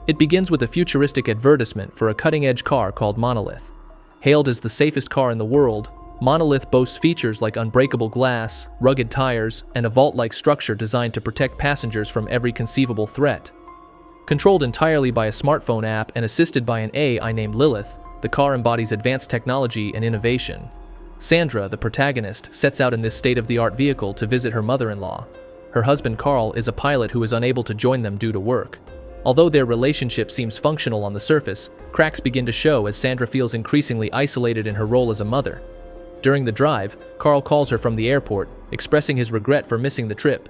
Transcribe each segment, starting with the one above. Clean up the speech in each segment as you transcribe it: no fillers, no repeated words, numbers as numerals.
It begins with a futuristic advertisement for a cutting-edge car called Monolith. Hailed as the safest car in the world, Monolith boasts features like unbreakable glass, rugged tires, and a vault-like structure designed to protect passengers from every conceivable threat. Controlled entirely by a smartphone app and assisted by an AI named Lilith, the car embodies advanced technology and innovation. Sandra, the protagonist, sets out in this state-of-the-art vehicle to visit her mother-in-law. Her husband Carl is a pilot who is unable to join them due to work. Although their relationship seems functional on the surface, cracks begin to show as Sandra feels increasingly isolated in her role as a mother. During the drive, Carl calls her from the airport, expressing his regret for missing the trip.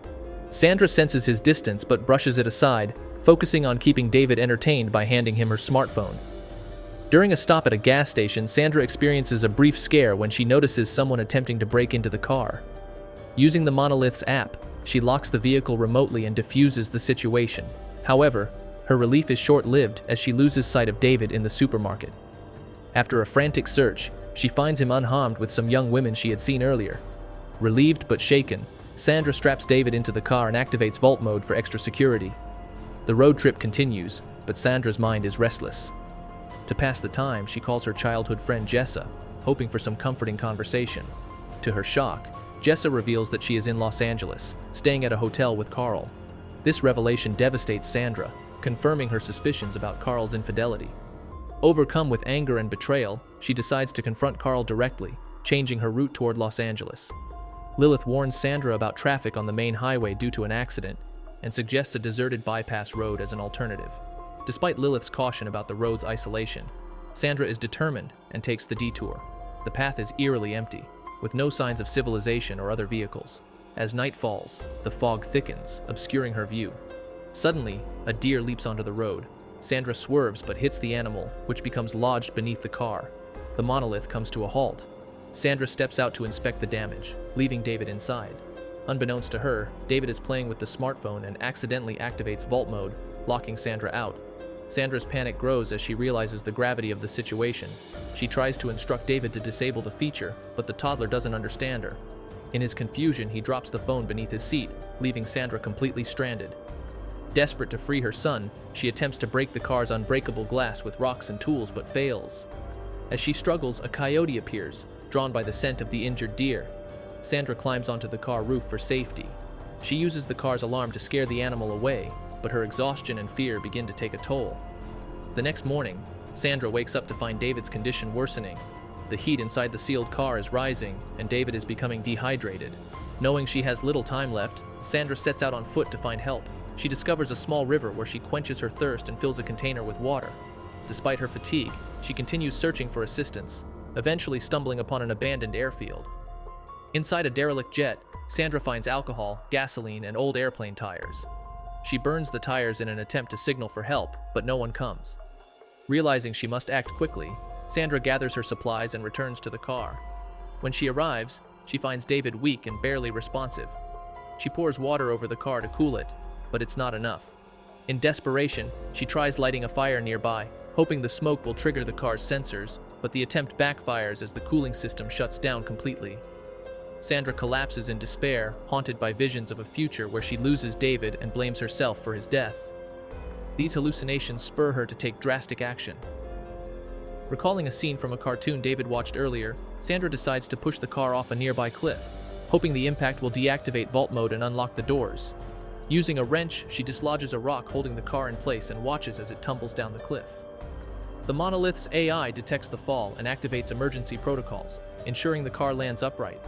Sandra senses his distance but brushes it aside, focusing on keeping David entertained by handing him her smartphone. During a stop at a gas station, Sandra experiences a brief scare when she notices someone attempting to break into the car. Using the Monolith's app, she locks the vehicle remotely and diffuses the situation. However, her relief is short-lived as she loses sight of David in the supermarket. After a frantic search, she finds him unharmed with some young women she had seen earlier. Relieved but shaken, Sandra straps David into the car and activates vault mode for extra security. The road trip continues, but Sandra's mind is restless. To pass the time, she calls her childhood friend Jessa, hoping for some comforting conversation. To her shock, Jessa reveals that she is in Los Angeles, staying at a hotel with Carl. This revelation devastates Sandra, confirming her suspicions about Carl's infidelity. Overcome with anger and betrayal, she decides to confront Carl directly, changing her route toward Los Angeles. Lilith warns Sandra about traffic on the main highway due to an accident, and suggests a deserted bypass road as an alternative. Despite Lilith's caution about the road's isolation, Sandra is determined and takes the detour. The path is eerily empty, with no signs of civilization or other vehicles. As night falls, the fog thickens, obscuring her view. Suddenly, a deer leaps onto the road. Sandra swerves but hits the animal, which becomes lodged beneath the car. The Monolith comes to a halt. Sandra steps out to inspect the damage, leaving David inside. Unbeknownst to her, David is playing with the smartphone and accidentally activates vault mode, locking Sandra out. Sandra's panic grows as she realizes the gravity of the situation. She tries to instruct David to disable the feature, but the toddler doesn't understand her. In his confusion, he drops the phone beneath his seat, leaving Sandra completely stranded. Desperate to free her son, she attempts to break the car's unbreakable glass with rocks and tools, but fails. As she struggles, a coyote appears, drawn by the scent of the injured deer. Sandra climbs onto the car roof for safety. She uses the car's alarm to scare the animal away, but her exhaustion and fear begin to take a toll. The next morning, Sandra wakes up to find David's condition worsening. The heat inside the sealed car is rising, and David is becoming dehydrated. Knowing she has little time left, Sandra sets out on foot to find help. She discovers a small river where she quenches her thirst and fills a container with water. Despite her fatigue, she continues searching for assistance, eventually stumbling upon an abandoned airfield. Inside a derelict jet, Sandra finds alcohol, gasoline, and old airplane tires. She burns the tires in an attempt to signal for help, but no one comes. Realizing she must act quickly, Sandra gathers her supplies and returns to the car. When she arrives, she finds David weak and barely responsive. She pours water over the car to cool it, but it's not enough. In desperation, she tries lighting a fire nearby, hoping the smoke will trigger the car's sensors, but the attempt backfires as the cooling system shuts down completely. Sandra collapses in despair, haunted by visions of a future where she loses David and blames herself for his death. These hallucinations spur her to take drastic action. Recalling a scene from a cartoon David watched earlier, Sandra decides to push the car off a nearby cliff, hoping the impact will deactivate vault mode and unlock the doors. Using a wrench, she dislodges a rock holding the car in place and watches as it tumbles down the cliff. The Monolith's AI detects the fall and activates emergency protocols, ensuring the car lands upright.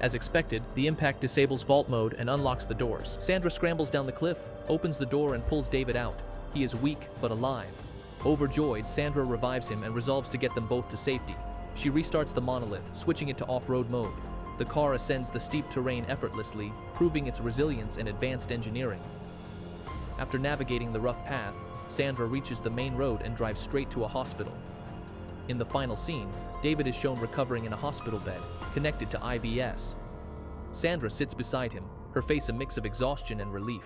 As expected, the impact disables vault mode and unlocks the doors. Sandra scrambles down the cliff, opens the door, and pulls David out. He is weak, but alive. Overjoyed, Sandra revives him and resolves to get them both to safety. She restarts the Monolith, switching it to off-road mode. The car ascends the steep terrain effortlessly, proving its resilience and advanced engineering. After navigating the rough path, Sandra reaches the main road and drives straight to a hospital. In the final scene, David is shown recovering in a hospital bed, connected to IVS. Sandra sits beside him, her face a mix of exhaustion and relief.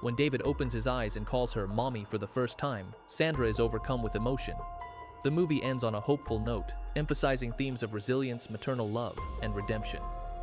When David opens his eyes and calls her mommy for the first time, Sandra is overcome with emotion. The movie ends on a hopeful note, emphasizing themes of resilience, maternal love, and redemption.